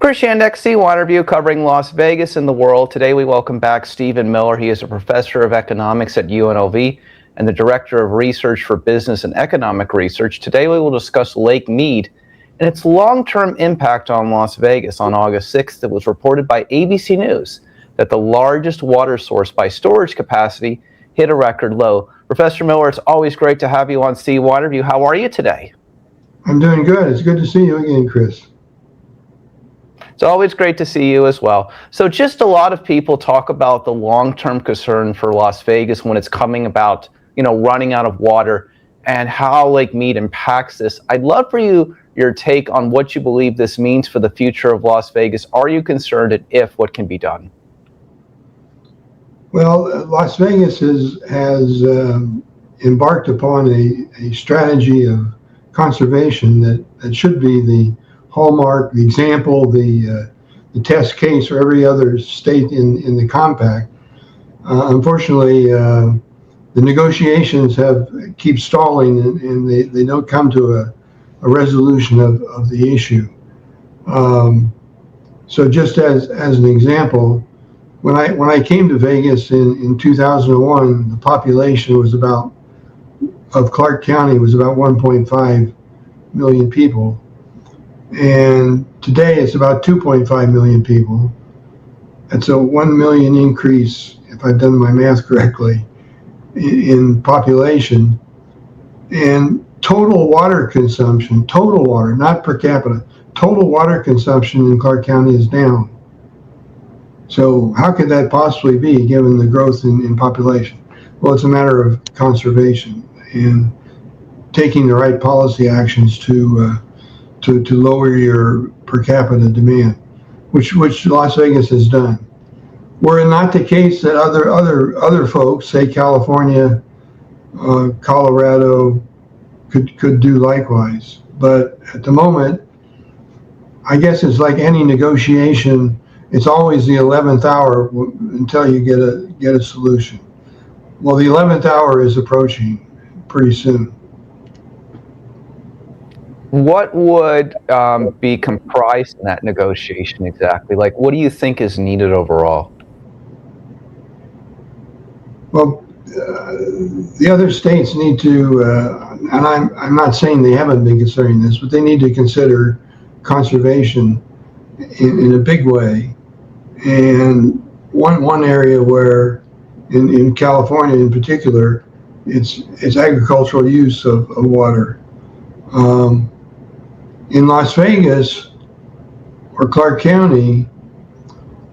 Chris Yandex, Water View, covering Las Vegas and the world. Today we welcome back Stephen Miller. He is a professor of economics at UNLV and the director of research for business and economic research. Today we will discuss Lake Mead and its long-term impact on Las Vegas. On August 6th, it was reported by ABC News that the largest water source by storage capacity hit a record low. Professor Miller, it's always great to have you on Water View. How are you today? I'm doing good. It's good to see you again, Chris. It's always great to see you as well. So just a lot of people talk about the long-term concern for Las Vegas when it's coming about, running out of water and how Lake Mead impacts this. I'd love for your take on what you believe this means for the future of Las Vegas. Are you concerned, and if, what can be done? Well, Las Vegas has embarked upon a strategy of conservation that should be the hallmark, the example, the test case for every other state in the compact. Unfortunately, the negotiations keep stalling, and they don't come to a resolution of the issue. So just as an example, when I came to Vegas in 2001, the population of Clark County was about 1.5 million people. And today it's about 2.5 million people. That's a 1 million increase, if I've done my math correctly, in population. And total water consumption, total water, not per capita, total water consumption in Clark County is down. So how could that possibly be given the growth in population? Well, it's a matter of conservation and taking the right policy actions to lower your per capita demand, which Las Vegas has done. Were it not the case that other folks, say California, Colorado, could do likewise. But at the moment, I guess it's like any negotiation. It's always the 11th hour until you get a solution. Well, the 11th hour is approaching pretty soon. What would be comprised in that negotiation exactly? Like, what do you think is needed overall? Well, the other states need to, and I'm not saying they haven't been considering this, but they need to consider conservation in a big way. And one area where, in California in particular, it's agricultural use of water. In Las Vegas or Clark County,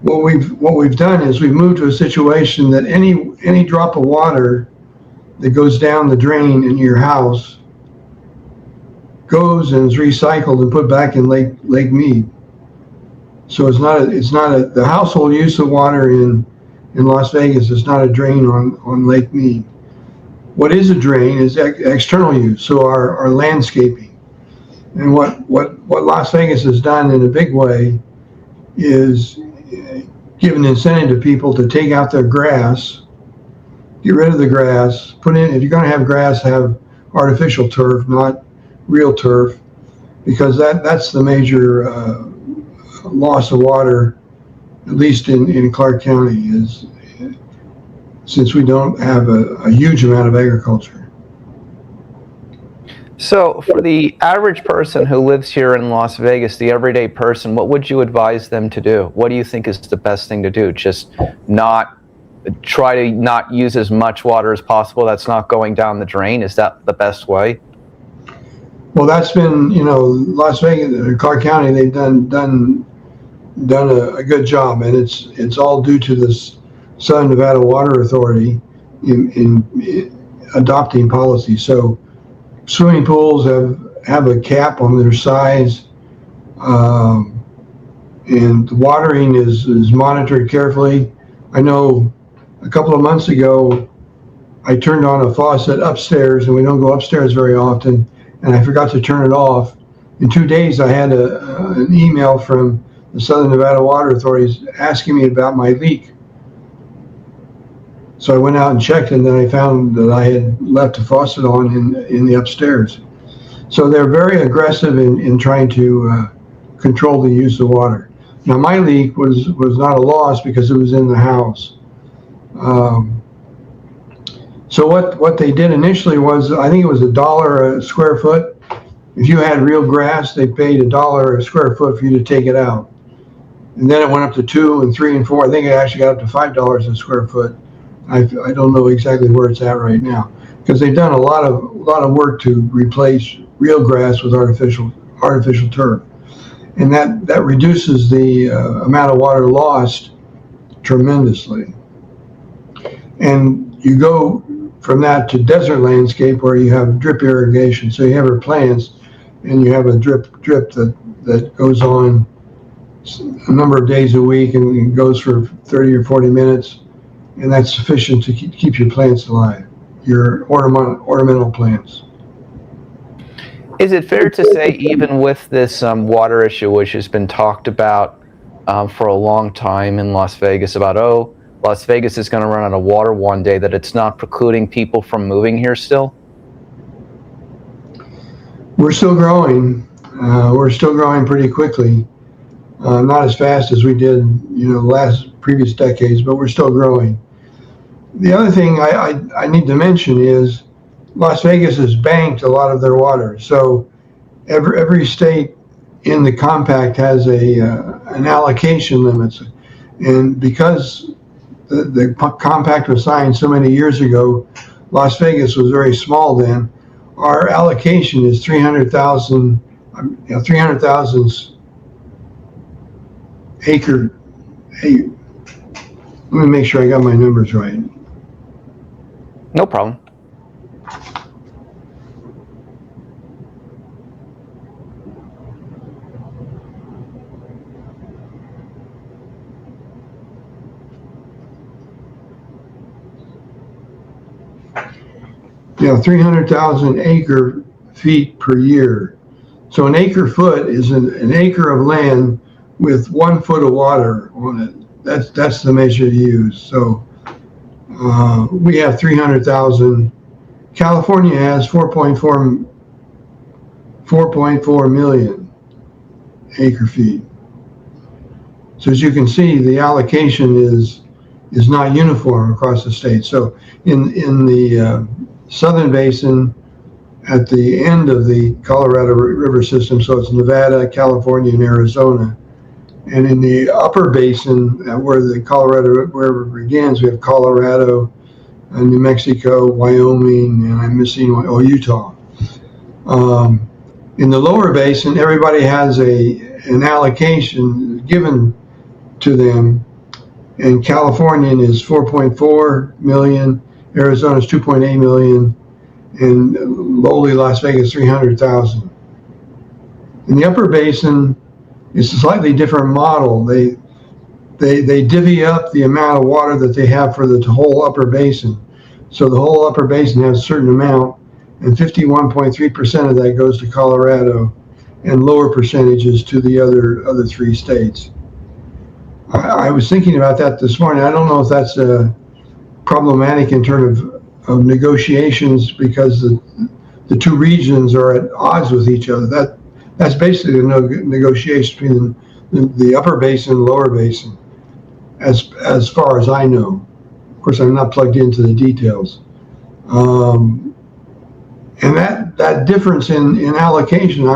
what we've done is we've moved to a situation that any drop of water that goes down the drain in your house goes and is recycled and put back in Lake Mead. So it's not the household use of water in Las Vegas is not a drain on Lake Mead. What is a drain is external use, so our landscaping. And what Las Vegas has done in a big way is give an incentive to people to take out their grass, get rid of the grass, if you're going to have grass, have artificial turf, not real turf, because that's the major loss of water, at least in Clark County, is since we don't have a huge amount of agriculture. So for the average person who lives here in Las Vegas, the everyday person, what would you advise them to do? What do you think is the best thing to do? Just try to not use as much water as possible that's not going down the drain? Is that the best way? Well, that's been, Las Vegas or Clark County, they've done a good job, and it's all due to this Southern Nevada Water Authority in adopting policy. So swimming pools have a cap on their size, and the watering is monitored carefully. I know a couple of months ago, I turned on a faucet upstairs, and we don't go upstairs very often, and I forgot to turn it off. In 2 days, I had an email from the Southern Nevada Water Authorities asking me about my leak. So I went out and checked, and then I found that I had left a faucet on in the upstairs. So they're very aggressive in trying to control the use of water. Now my leak was not a loss because it was in the house. So what they did initially was, I think it was $1 a square foot. If you had real grass, they paid $1 a square foot for you to take it out. And then it went up to $2 and $3 and $4. I think it actually got up to $5 a square foot. I don't know exactly where it's at right now, because they've done a lot of work to replace real grass with artificial turf, and that reduces the amount of water lost tremendously. And you go from that to desert landscape where you have drip irrigation. So you have your plants, and you have a drip that goes on a number of days a week, and it goes for 30 or 40 minutes. And that's sufficient to keep your plants alive, your ornamental plants. Is it fair to say, even with this water issue, which has been talked about for a long time in Las Vegas, about, Las Vegas is going to run out of water one day, that it's not precluding people from moving here still? We're still growing. We're still growing pretty quickly. Not as fast as we did, the previous decades, but we're still growing. The other thing I need to mention is Las Vegas has banked a lot of their water. So every state in the compact has an allocation limits, and because the compact was signed so many years ago, Las Vegas was very small then. Our allocation is 300,000 acre. Hey, let me make sure I got my numbers right. No problem. Yeah, 300,000 acre feet per year. So an acre foot is an acre of land with 1 foot of water on it. That's the measure to use. So we have 300,000. California has 4.4 million acre feet. So as you can see, the allocation is not uniform across the state. So in the southern basin, at the end of the Colorado River system, so it's Nevada, California, and Arizona. And in the upper basin, where the Colorado River begins, we have Colorado, New Mexico, Wyoming, and I'm missing one, Utah. In the lower basin, everybody has an allocation given to them, and California is 4.4 million, Arizona is 2.8 million, and lowly Las Vegas 300,000. In the upper basin, it's a slightly different model. They divvy up the amount of water that they have for the whole upper basin. So the whole upper basin has a certain amount, and 51.3% of that goes to Colorado, and lower percentages to the other 3 states. I was thinking about that this morning. I don't know if that's problematic in terms of negotiations, because the 2 regions are at odds with each other. That's basically a negotiation between the upper basin and lower basin, as far as I know. Of course, I'm not plugged into the details. And that difference in allocation,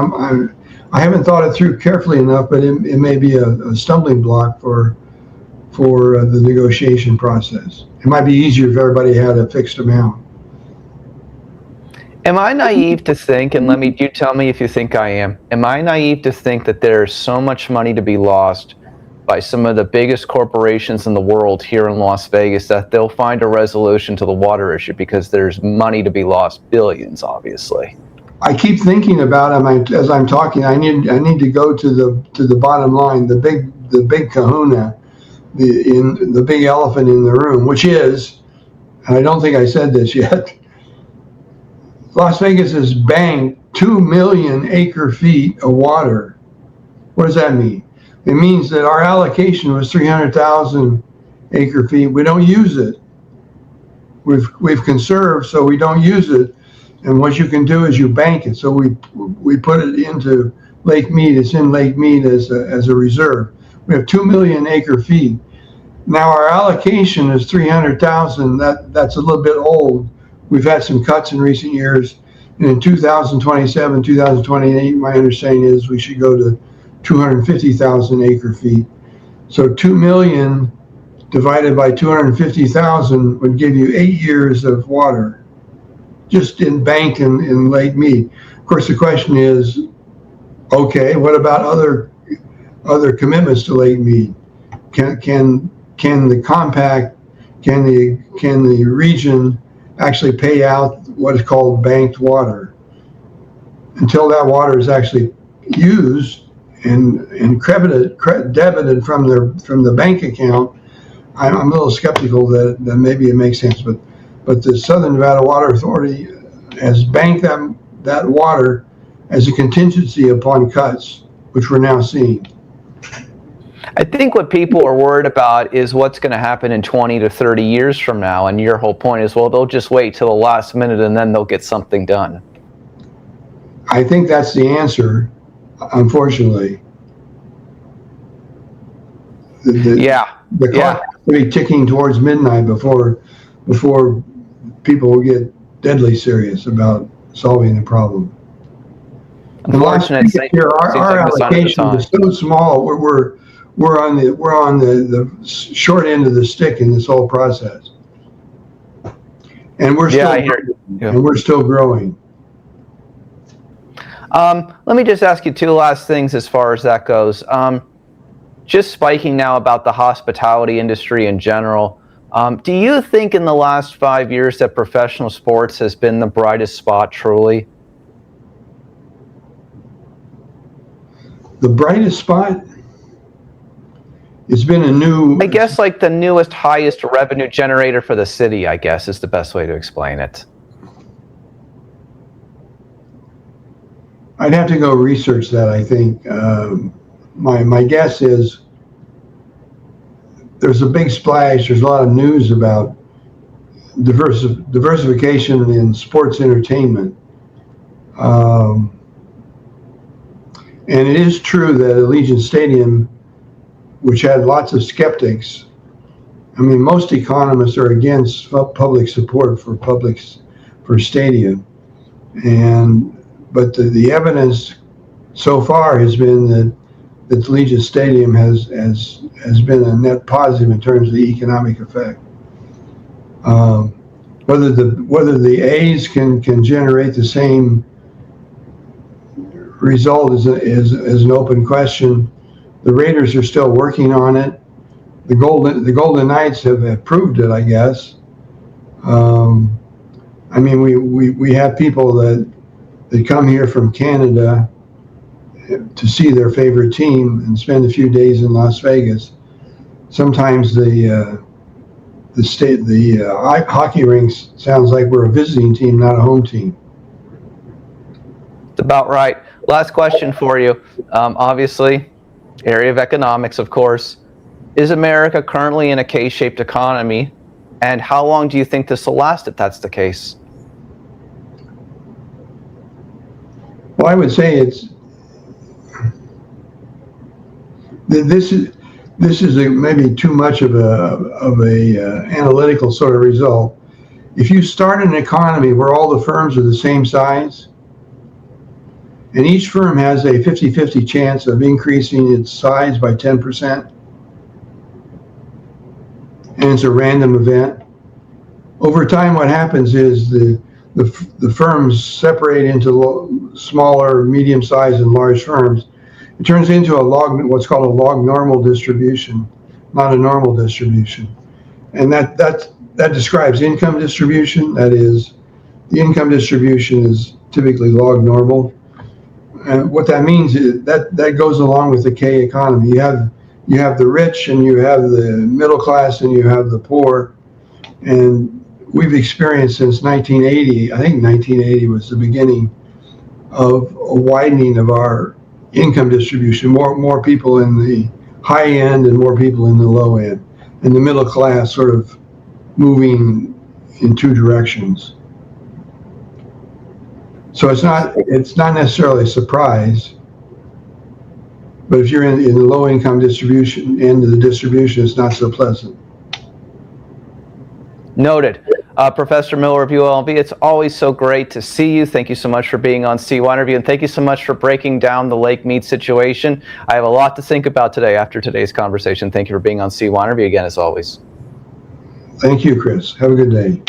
I haven't thought it through carefully enough, but it may be a stumbling block for the negotiation process. It might be easier if everybody had a fixed amount. Am I naive to think, and you tell me if you think I am I naive to think that there's so much money to be lost by some of the biggest corporations in the world here in Las Vegas that they'll find a resolution to the water issue, because there's money to be lost, billions, obviously? I keep thinking about it as I'm talking. I need to go to the bottom line, the big kahuna, the big elephant in the room, which is, and I don't think I said this yet, Las Vegas has banked 2 million acre feet of water. What does that mean? It means that our allocation was 300,000 acre feet. We don't use it. We've conserved, so we don't use it. And what you can do is you bank it. So we put it into Lake Mead. It's in Lake Mead as a reserve. We have 2 million acre feet. Now our allocation is 300,000. That's a little bit old. We've had some cuts in recent years. And in 2027, 2028, my understanding is we should go to 250,000 acre feet. So 2 million divided by 250,000 would give you 8 years of water, just in bank in Lake Mead. Of course, the question is, okay, what about other commitments to Lake Mead? Can the compact, can the region actually pay out what is called banked water? Until that water is actually used and debited from the bank account, I'm a little skeptical that maybe it makes sense. But the Southern Nevada Water Authority has banked that water as a contingency upon cuts, which we're now seeing. I think what people are worried about is what's going to happen in 20 to 30 years from now. And your whole point is, well, they'll just wait till the last minute and then they'll get something done. I think that's the answer, unfortunately. The clock will be ticking towards midnight before people will get deadly serious about solving the problem. Unfortunately, our allocation is so small. We're on the short end of the stick in this whole process, and we're still growing. Let me just ask you two last things as far as that goes. Just spiking now about the hospitality industry in general. Do you think in the last 5 years that professional sports has been the brightest spot truly? The brightest spot? It's been I guess like the newest, highest revenue generator for the city, I guess, is the best way to explain it. I'd have to go research that, I think. My guess is there's a big splash. There's a lot of news about diversification in sports entertainment. And it is true that Allegiant Stadium, which had lots of skeptics, I mean, most economists are against public support for stadium. But the evidence so far has been that Allegiant Stadium has been a net positive in terms of the economic effect. Whether the A's can generate the same result is an open question. The Raiders are still working on it. The Golden Knights have proved it, I guess. I mean, we have people that come here from Canada to see their favorite team and spend a few days in Las Vegas. Sometimes the hockey rinks sounds like we're a visiting team, not a home team. That's about right. Last question for you. Obviously, area of economics, of course. Is America currently in a K-shaped economy? And how long do you think this will last if that's the case? Well, I would say this is maybe too much of a analytical sort of result. If you start an economy where all the firms are the same size, and each firm has a 50-50 chance of increasing its size by 10%, and it's a random event, over time what happens is the firms separate into smaller, medium-sized, and large firms. It turns into what's called a log normal distribution, not a normal distribution. And that describes income distribution. That is, the income distribution is typically log normal. And what that means is that goes along with the K economy. You have the rich, and you have the middle class, and you have the poor. And we've experienced since 1980, I think 1980 was the beginning of a widening of our income distribution, more people in the high end and more people in the low end, and the middle class sort of moving in two directions. So it's not necessarily a surprise. But if you're in the low income distribution end of the distribution, it's not so pleasant. Noted. Professor Miller of UNLV, it's always so great to see you. Thank you so much for being on CY Interview, and thank you so much for breaking down the Lake Mead situation. I have a lot to think about today after today's conversation. Thank you for being on CY Interview again, as always. Thank you, Chris. Have a good day.